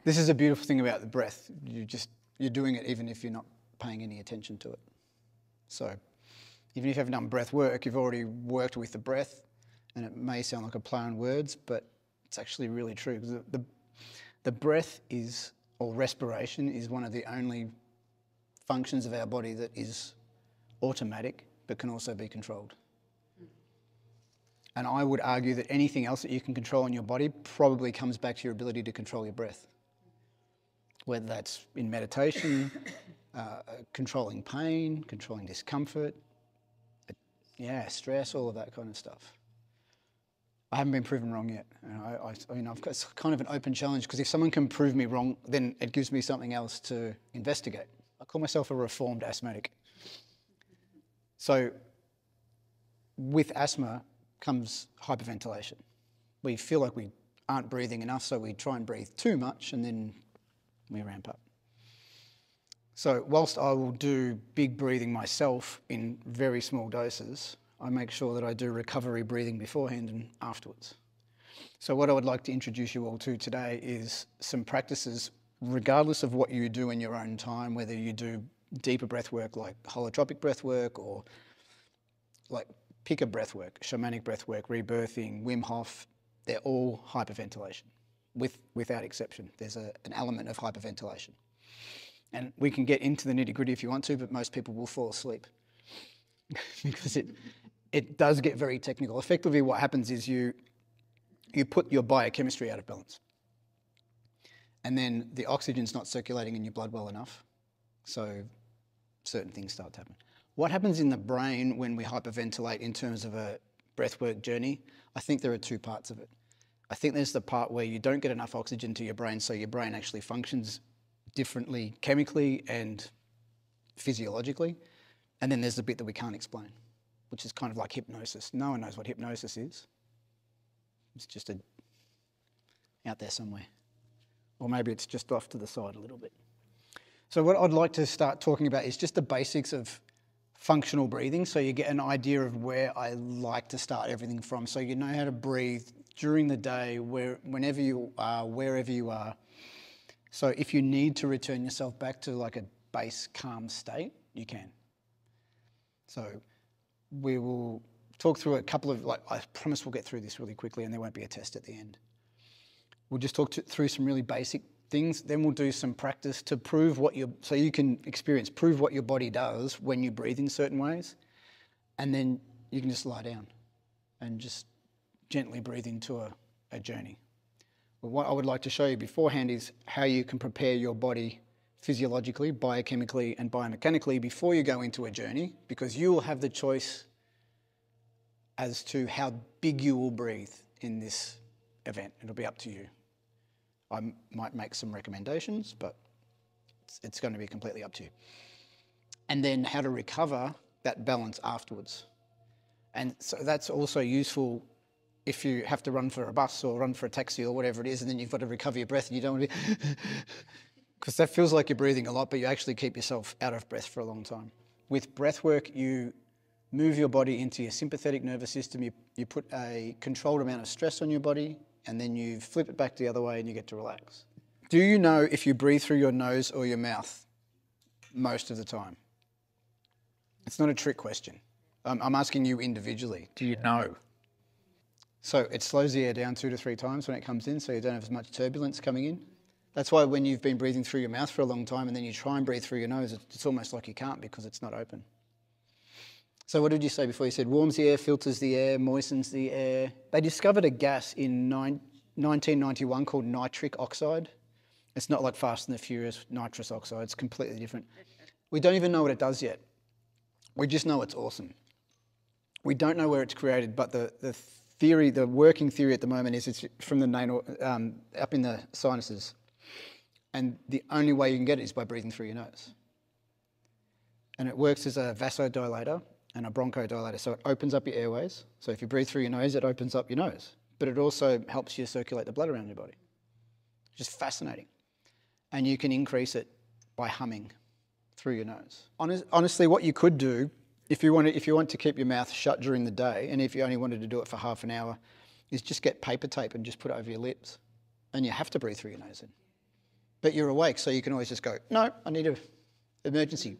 This is a beautiful thing about the breath. You're doing it even if you're not paying any attention to it. So even if you haven't done breath work, you've already worked with the breath, and it may sound like a play on words, but it's actually really true. Because the breath is, or respiration, is one of the only functions of our body that is automatic, but can also be controlled. And I would argue that anything else that you can control in your body probably comes back to your ability to control your breath. Whether that's in meditation, controlling pain, controlling discomfort, stress, all of that kind of stuff. I haven't been proven wrong yet. I've got, it's kind of an open challenge, because if someone can prove me wrong, then it gives me something else to investigate. I call myself a reformed asthmatic. So with asthma comes hyperventilation. We feel like we aren't breathing enough, so we try and breathe too much, and then we ramp up. So whilst I will do big breathing myself in very small doses, I make sure that I do recovery breathing beforehand and afterwards. So what I would like to introduce you all to today is some practices, regardless of what you do in your own time, whether you do deeper breath work like holotropic breath work, or like pick a breath work, shamanic breath work, rebirthing, Wim Hof, they're all hyperventilation, without exception. There's an element of hyperventilation. And we can get into the nitty-gritty if you want to, but most people will fall asleep because it does get very technical. Effectively, what happens is you put your biochemistry out of balance. And then the oxygen's not circulating in your blood well enough, so certain things start to happen. What happens in the brain when we hyperventilate in terms of a breathwork journey? I think there are two parts of it. I think there's the part where you don't get enough oxygen to your brain, so your brain actually functions differently chemically and physiologically. And then there's the bit that we can't explain, which is kind of like hypnosis. No one knows what hypnosis is. It's just out there somewhere. Or maybe it's just off to the side a little bit. So what I'd like to start talking about is just the basics of functional breathing, so you get an idea of where I like to start everything from, so you know how to breathe during the day, whenever you are, wherever you are. So if you need to return yourself back to like a base calm state, you can. So we will talk through a couple of, I promise we'll get through this really quickly and there won't be a test at the end. We'll just talk through some really basic things, then we'll do some practice to prove so you can prove what your body does when you breathe in certain ways, and then you can just lie down and just gently breathe into a journey. But what I would like to show you beforehand is how you can prepare your body physiologically, biochemically and biomechanically before you go into a journey, because you will have the choice as to how big you will breathe in this event. It'll be up to you. I might make some recommendations, but it's going to be completely up to you. And then how to recover that balance afterwards. And so that's also useful if you have to run for a bus or run for a taxi or whatever it is, and then you've got to recover your breath and you don't want to be... because that feels like you're breathing a lot, but you actually keep yourself out of breath for a long time. With breath work, you move your body into your sympathetic nervous system. You put a controlled amount of stress on your body, and then you flip it back the other way and you get to relax. Do you know if you breathe through your nose or your mouth most of the time? It's not a trick question. I'm asking you individually. Do you know? So it slows the air down 2 to 3 times when it comes in, so you don't have as much turbulence coming in. That's why when you've been breathing through your mouth for a long time and then you try and breathe through your nose, it's almost like you can't because it's not open. So what did you say before? You said warms the air, filters the air, moistens the air. They discovered a gas in 1991 called nitric oxide. It's not like Fast and the Furious nitrous oxide. It's completely different. We don't even know what it does yet. We just know it's awesome. We don't know where it's created, but the theory, the working theory at the moment is it's from the up in the sinuses. And the only way you can get it is by breathing through your nose. And it works as a vasodilator and a bronchodilator. So it opens up your airways. So if you breathe through your nose, it opens up your nose. But it also helps you circulate the blood around your body. Just fascinating. And you can increase it by humming through your nose. Honestly, what you could do, if you want to keep your mouth shut during the day, and if you only wanted to do it for half an hour, is just get paper tape and just put it over your lips. And you have to breathe through your nose in. but you're awake, so you can always just go, no, I need an emergency.